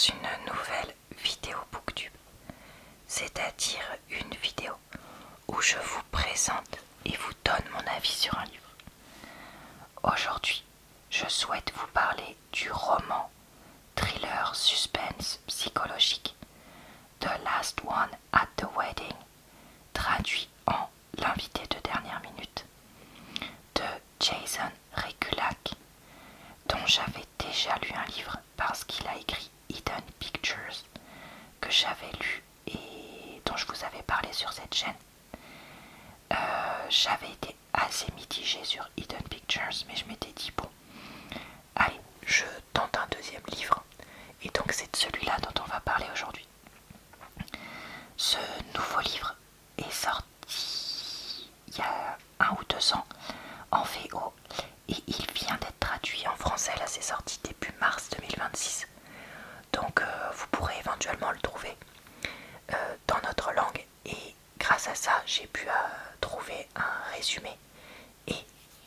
une nouvelle vidéo booktube, c'est-à-dire une vidéo où je vous présente et vous donne mon avis sur un livre. Aujourd'hui, je souhaite vous parler du roman thriller suspense psychologique The Last One at the Wedding, traduit en L'invité de dernière minute, de Jason Rekulak, dont j'avais déjà lu un livre parce qu'il a écrit Hidden Pictures, que j'avais lu et dont je vous avais parlé sur cette chaîne. J'avais été assez mitigée sur Hidden Pictures, mais je m'étais dit bon, allez, je tente un deuxième livre, et donc c'est de celui-là dont on va parler aujourd'hui. Ce nouveau livre est sorti il y a 1 ou 2 ans en VO et il vient d'être traduit en français. Là, c'est sorti début mars 2026, donc vous pourrez éventuellement le trouver dans notre langue, et grâce à ça j'ai pu trouver un résumé et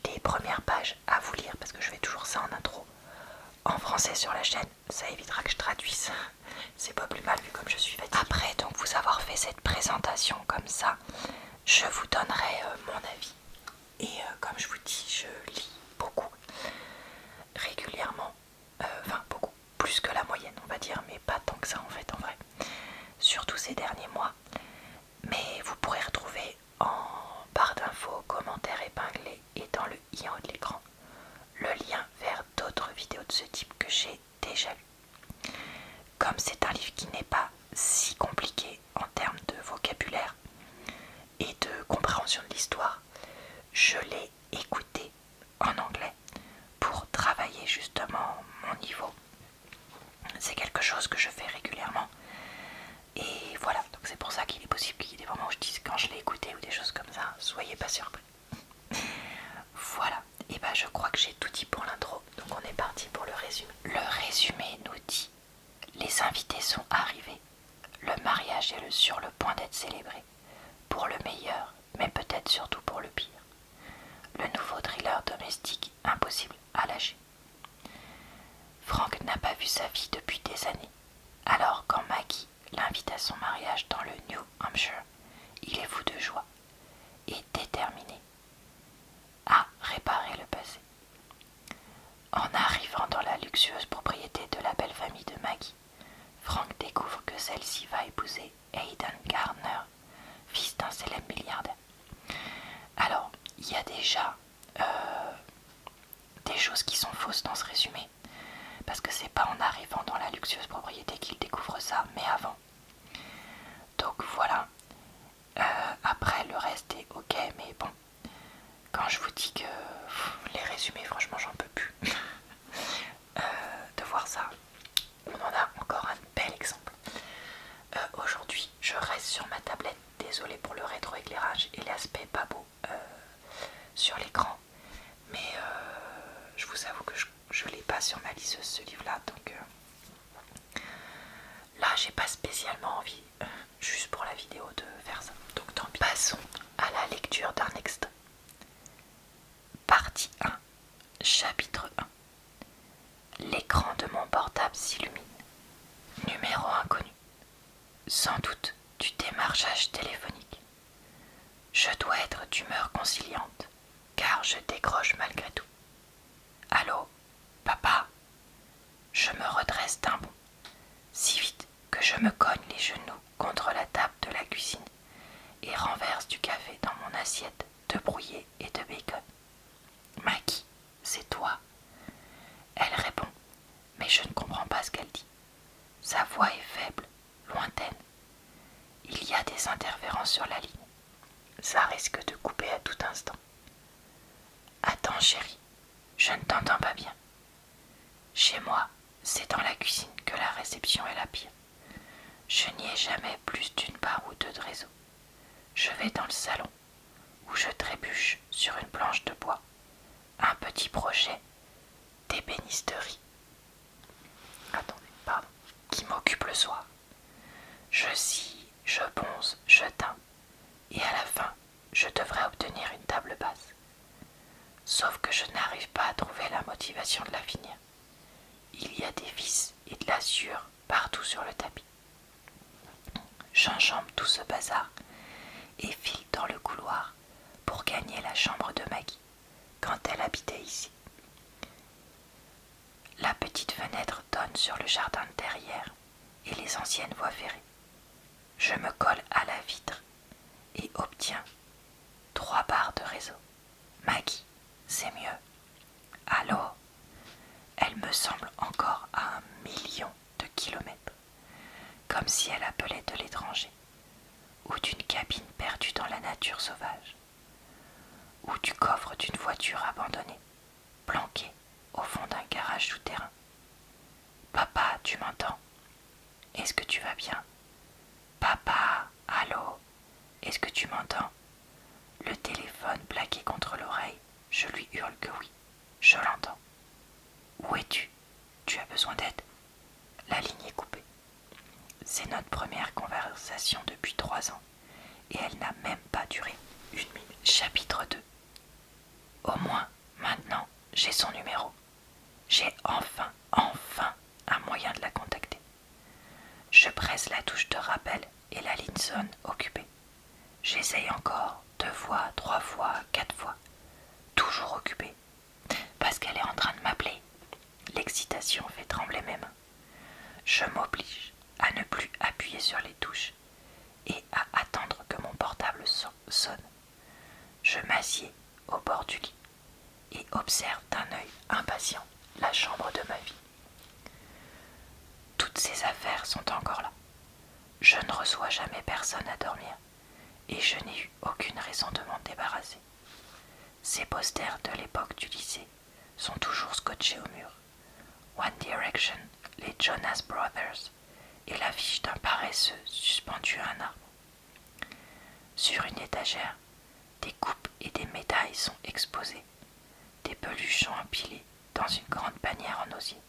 des premières pages à vous lire, parce que je fais toujours ça en intro en français sur la chaîne, ça évitera que je traduise, c'est pas plus mal vu comme je suis fatiguée. Après donc vous avoir fait cette présentation comme ça, je vous donnerai mon avis, et comme je vous dis, je lis beaucoup, régulièrement, enfin beaucoup, plus que la moyenne on va dire, mais pas tant que ça en fait en vrai, surtout ces derniers mois. Mais vous pourrez retrouver en barre d'infos, commentaires épinglés et dans le i en haut de l'écran le lien vers d'autres vidéos de ce type que j'ai déjà lues. Comme c'est un livre qui n'est pas si compliqué en termes de vocabulaire et de compréhension de l'histoire, je l'ai écouté en anglais pour travailler justement mon niveau. C'est quelque chose que je fais régulièrement. Et voilà, donc c'est pour ça qu'il est possible qu'il y ait des moments où je dise quand je l'ai écouté ou des choses comme ça, soyez pas surpris. Voilà, et bah je crois que j'ai tout dit pour l'intro, donc on est parti pour le résumé. Le résumé nous dit: les invités sont arrivés, le mariage est sur le point d'être célébré, pour le meilleur, mais peut-être surtout pour le pire. Le nouveau thriller domestique impossible à lâcher. Frank n'a pas vu sa fille depuis des années, alors quand Maggie l'invite à son mariage dans le New Hampshire, il est fou de joie et déterminé à réparer le passé. En arrivant dans la luxueuse propriété de la belle famille de Maggie, Frank découvre que celle-ci va épouser Aidan Gardner, fils d'un célèbre milliardaire. Alors, il y a déjà des choses qui sont fausses dans ce résumé, parce que c'est pas en arrivant dans la luxueuse propriété qu'il découvre ça, mais avant. Donc voilà, après le reste est ok, mais bon, quand je vous dis que les résumés, franchement j'en peux plus de voir ça. On en a encore un bel exemple. Aujourd'hui je reste sur ma tablette, désolé pour le rétroéclairage et l'aspect pas beau sur l'écran, mais je vous avoue que je l'ai pas sur ma liseuse ce livre là, donc là j'ai pas spécialement envie, juste pour la vidéo, de faire ça, donc tant pis. Passons à la lecture d'un extrait. Partie 1, chapitre 1. L'écran de mon portable s'illumine. Numéro inconnu. Sans doute du démarchage téléphonique. Je dois être d'humeur conciliante, car je décroche malgré tout. Allô, papa? Je me redresse d'un bond, si vite que je me cogne les genoux contre la table de la cuisine et renverse du café dans mon assiette de brouillé et de bacon. Maggie, c'est toi? Elle répond, mais je ne comprends pas ce qu'elle dit. Sa voix est faible, lointaine. Il y a des interférences sur la ligne. Ça risque de couper à tout instant. Attends chérie, je ne t'entends pas bien. Chez moi, c'est dans la cuisine que la réception est la pire. Je n'y ai jamais plus d'une part ou deux de réseau. Je vais dans le salon, où je trébuche sur une planche de bois. Un petit projet d'ébénisterie. Attendez, pardon. Qui m'occupe le soir. Je scie, je ponce, je teins. Et à la fin, je devrais obtenir une table basse. Sauf que je n'arrive pas à trouver la motivation de la finir. Il y a des vis et de la sueur partout sur le tapis. J'enjambe tout ce bazar et file dans le couloir pour gagner la chambre de Maggie quand elle habitait ici. La petite fenêtre donne sur le jardin derrière et les anciennes voies ferrées. Je me colle à la vitre et obtiens 3 barres de réseau. Maggie, c'est mieux. Allô? Elle me semble encore à 1 000 000 de kilomètres, comme si elle appelait de l'étranger, ou d'une cabine perdue dans la nature sauvage, ou du coffre d'une voiture abandonnée, planquée au fond d'un garage souterrain. Papa, tu m'entends? Est-ce que tu vas bien? Papa, allô? Est-ce que tu m'entends? Le téléphone plaqué contre l'oreille, je lui hurle que oui, je l'entends. Où es-tu? Tu as besoin d'aide? La ligne est coupée. C'est notre première conversation depuis 3 ans et elle n'a même pas duré 1 minute. Chapitre 2. Au moins, maintenant, j'ai son numéro. J'ai enfin un moyen de la contacter. Je presse la touche de rappel et la ligne sonne occupée. J'essaye encore 2 fois, 3 fois, 4 fois. Toujours occupée. Parce qu'elle est en train de m'appeler. L'excitation fait trembler mes mains. Je m'oblige à ne plus appuyer sur les touches et à attendre que mon portable sonne. Je m'assieds au bord du lit et observe d'un œil impatient la chambre de ma vie. Toutes ces affaires sont encore là. Je ne reçois jamais personne à dormir et je n'ai eu aucune raison de m'en débarrasser. Ces posters de l'époque du lycée sont toujours scotchés au mur. One Direction, les Jonas Brothers et l'affiche d'un paresseux suspendu à un arbre. Sur une étagère, des coupes et des médailles sont exposées, des peluches sont empilées dans une grande panière en osier.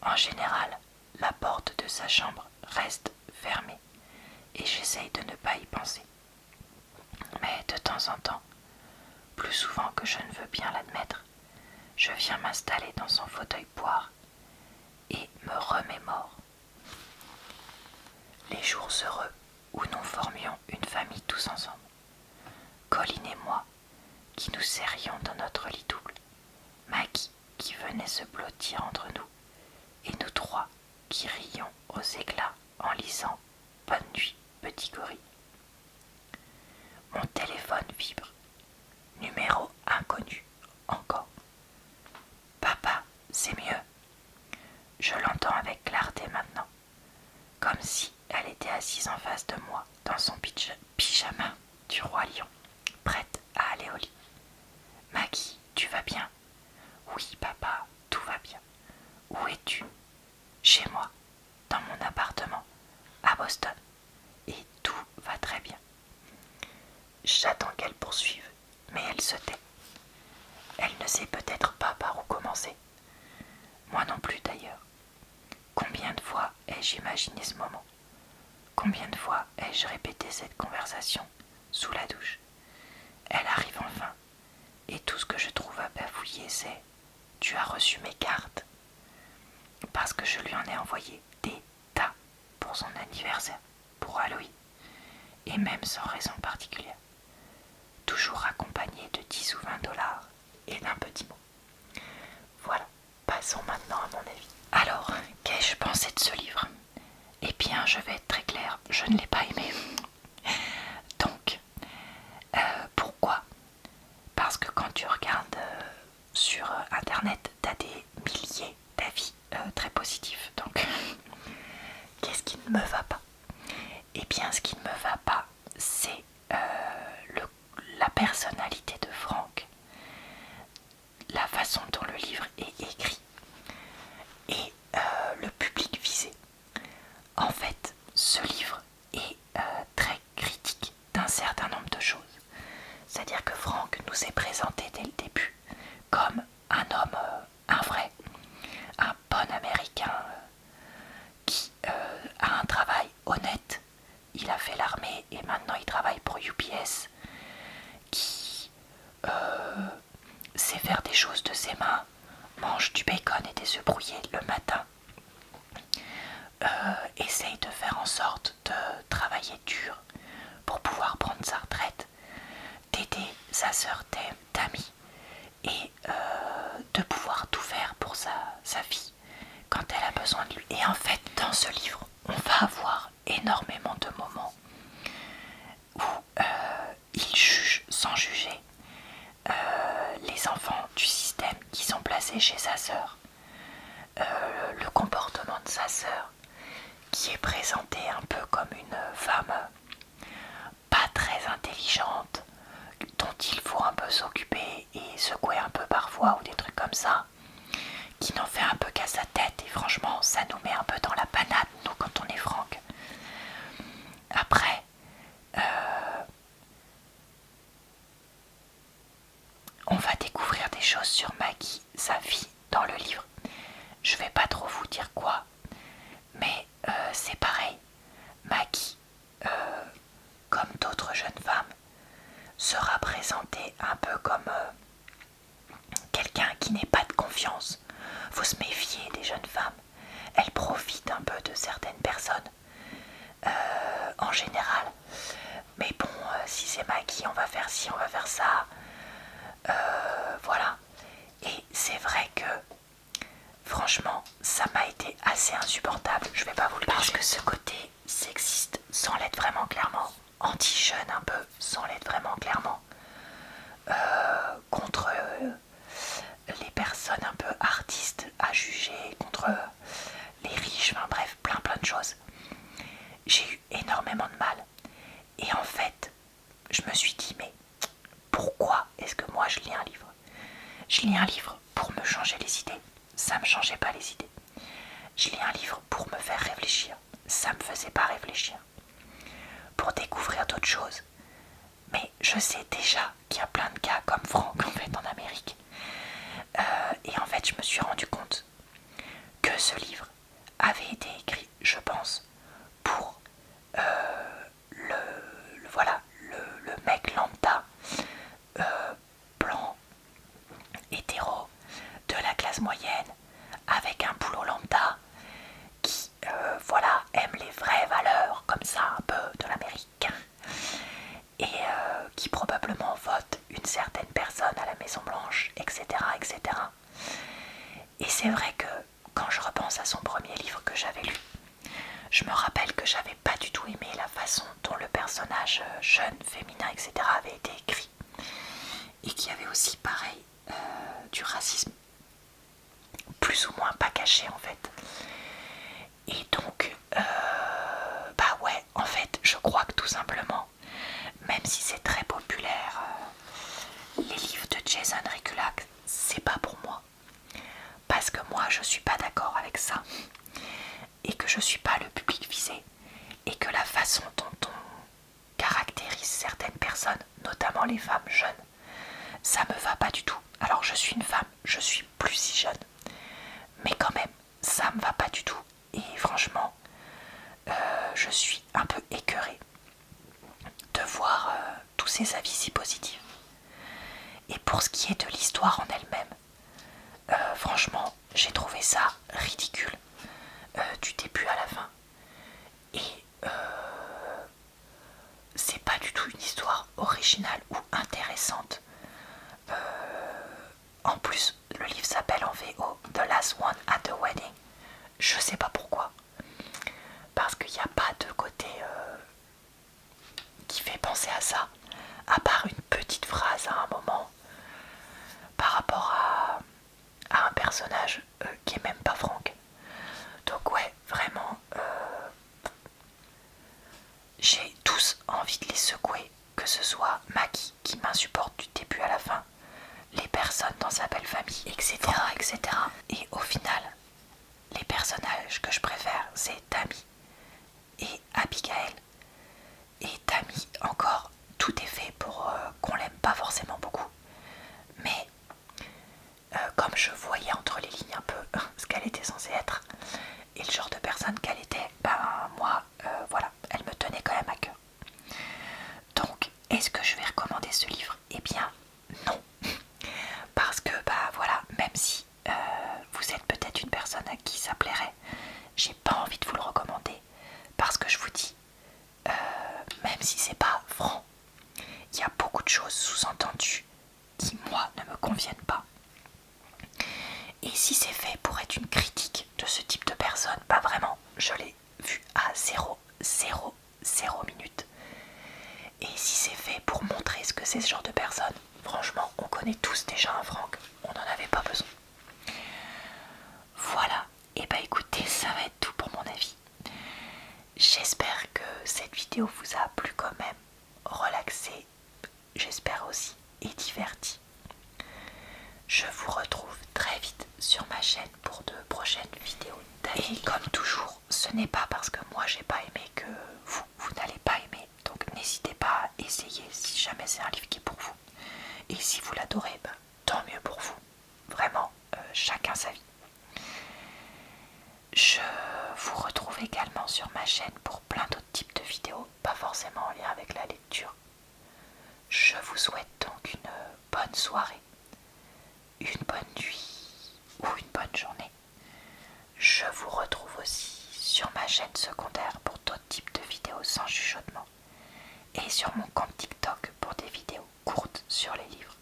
En général, la porte de sa chambre reste fermée et j'essaye de ne pas y penser. Mais de temps en temps, plus souvent que je ne veux bien l'admettre, je viens m'installer dans son fauteuil poire et me remémore les jours heureux où nous formions une famille tous ensemble. Colline et moi, qui nous serrions dans notre lit double, Maggie qui venait se blottir entre nous, et nous 3 qui rions aux éclats en lisant Bonne nuit, petit gorille. Mon téléphone vibre. Numéro inconnu, encore. Papa, c'est mieux. Je l'entends avec clarté maintenant, comme si elle était assise en face de moi dans son pyjama du roi lion, prête à aller au lit. Maggie, tu vas bien? Oui, papa, tout va bien. Où es-tu? Chez moi, dans mon appartement, à Boston. Et tout va très bien. J'attends qu'elle poursuive, mais elle se tait. Elle ne sait peut-être pas par où commencer. Moi non plus d'ailleurs. Combien de fois ai-je imaginé ce moment? Combien de fois ai-je répété cette conversation sous la douche? Elle arrive enfin, et tout ce que je trouve à bafouiller c'est « Tu as reçu mes cartes ?» Parce que je lui en ai envoyé des tas pour son anniversaire, pour Halloween, et même sans raison particulière. Toujours accompagné de 10 ou 20 $ et d'un petit mot. Voilà, passons maintenant à mon avis. Alors, qu'ai-je pensé de ce livre? Eh bien, je vais être très claire, je ne l'ai pas aimé. Donc, pourquoi? Parce que quand tu regardes sur internet, tu as des milliers d'avis très positifs. Donc, qu'est-ce qui ne me va pas? Eh bien, ce qui ne me va pas, c'est la personnalité de Frank, la façon dont le livre est écrit et le public visé. En fait, ce livre est très critique d'un certain nombre de choses. C'est-à-dire que Frank nous est présenté dès le début comme un homme, un vrai, un bon américain qui a un travail honnête. Il a fait l'armée et maintenant il travaille pour UPS, qui sait faire des choses de ses mains, mange du bacon et des œufs brouillés le matin, essaye de faire en sorte de travailler dur pour pouvoir prendre sa retraite, d'aider sa sœur Tammy et de pouvoir tout faire pour sa fille quand elle a besoin de lui. Et en fait, dans ce livre, on va avoir énormément de moments où il juge sans juger les enfants du système qui sont placés chez sa sœur, le comportement de sa sœur qui est présentée un peu comme une femme pas très intelligente, dont il faut un peu s'occuper et secouer un peu parfois ou des trucs comme ça, qui n'en fait un peu qu'à sa tête. Et franchement, ça nous met un peu dans la panade, nous, quand on est Franck. Après, on va découvrir des choses sur Maggie, sa fille, dans le livre. Je vais pas trop vous dire quoi, mais c'est pareil. Maggie, comme d'autres jeunes femmes, sera présentée un peu comme quelqu'un qui n'est pas de confiance. Faut se méfier des jeunes femmes. Elles profitent un peu de certaines personnes, en général. Mais bon, si c'est Maggie, on va faire ci, on va faire ça. Voilà. Et c'est vrai que, franchement, ça m'a été assez insupportable. Je vais pas vous le cacher. Parce que ce côté sexiste, sans l'être vraiment clairement, anti-jeune un peu, sans l'être vraiment clairement, contre les personnes un peu artistes à juger, contre les riches, enfin bref, plein de choses. J'ai eu énormément de mal. Et en fait, je me suis dit, mais pourquoi est-ce que moi je lis un livre? Je lis un livre pour me changer les idées. Ça me changeait pas les idées. Je lis un livre pour me faire réfléchir. Ça me faisait pas réfléchir. Pour découvrir d'autres choses. Mais je sais déjà qu'il y a plein de cas comme Franck en fait en Amérique. Et en fait, je me suis rendu compte que ce livre avait été écrit, je pense, pour le mec lambda, blanc, hétéro, de la classe moyenne, avec un boulot lambda, qui aime les vraies valeurs, comme ça, un peu de l'Amérique, et qui probablement vote une certaine personne à la Maison Blanche, etc. etc. Et c'est vrai que quand je repense à son premier livre que j'avais lu, je me rappelle que j'avais pas du tout aimé la façon dont le personnage jeune, féminin, etc. avait été écrit. Et qu'il y avait aussi, pareil, du racisme, plus ou moins pas caché en fait. Et donc, bah ouais, en fait, je crois que tout simplement, même si c'est très populaire, les livres de Jason Rekulak, c'est pas pour moi. Parce que moi, je suis pas d'accord avec ça. Et que je suis pas le public visé. Et que la façon dont on caractérise certaines personnes, notamment les femmes jeunes, ça me va pas du tout. Alors je suis une femme, je suis plus si jeune. Mais quand même, ça me va pas du tout. Et franchement, je suis un peu écœurée de voir tous ces avis si positifs. Et pour ce qui est de l'histoire en elle-même, franchement, j'ai trouvé ça ridicule du début à la fin. Et c'est pas du tout une histoire originale ou intéressante. En plus, le livre s'appelle en VO The Last One at the Wedding. Je sais pas pourquoi. Parce qu'il n'y a pas de côté qui fait penser à ça. À part une petite phrase à un moment par rapport à un personnage qui est même pas Franck. Donc ouais, vraiment, j'ai tous envie de les secouer. Que ce soit Maggie qui m'insupporte du début à la fin, les personnes dans sa belle famille, etc. etc. Et au final, les personnages que je préfère, c'est Tammy et Abigail. Et Tammy, encore, tout est fait pour qu'on l'aime pas forcément beaucoup. Mais comme je voyais entre les lignes un peu ce qu'elle était censée être et le genre de personne qu'elle était, ben moi, voilà, elle me tenait quand même à cœur. Donc, est-ce que je vais recommander ce livre? Eh bien, non. Parce que, bah voilà, même si vous êtes peut-être une personne à qui ça plairait, j'ai pas envie de vous le recommander parce que je vous dis, même si c'est pas franc, il y a beaucoup de choses sous-entendues qui moi ne me conviennent pas. Et si c'est fait pour être une critique de ce type de personne, pas vraiment, je l'ai vu à 0,0 minutes. Et si c'est fait pour montrer ce que c'est ce genre de personne, franchement, on connaît tous déjà un Franck, on n'en avait pas besoin. Voilà, et bah écoutez, ça va être tout pour mon avis. J'espère que cette vidéo vous a plu quand même, relaxé, j'espère aussi, et diverti. Je vous retrouve très vite sur ma chaîne pour de prochaines vidéos. Et comme toujours, ce n'est pas parce que moi j'ai pas aimé que vous n'allez pas aimer. Donc n'hésitez pas à essayer si jamais c'est un livre qui est pour vous. Et si vous l'adorez, ben, tant mieux pour vous. Vraiment, chacun sa vie. Je vous retrouve également sur ma chaîne pour plein d'autres types de vidéos, pas forcément en lien avec la lecture. Je vous souhaite donc une bonne soirée, une bonne nuit ou une bonne journée. Je vous retrouve aussi sur ma chaîne secondaire pour d'autres types de vidéos sans chuchotement et sur mon compte TikTok pour des vidéos courtes sur les livres.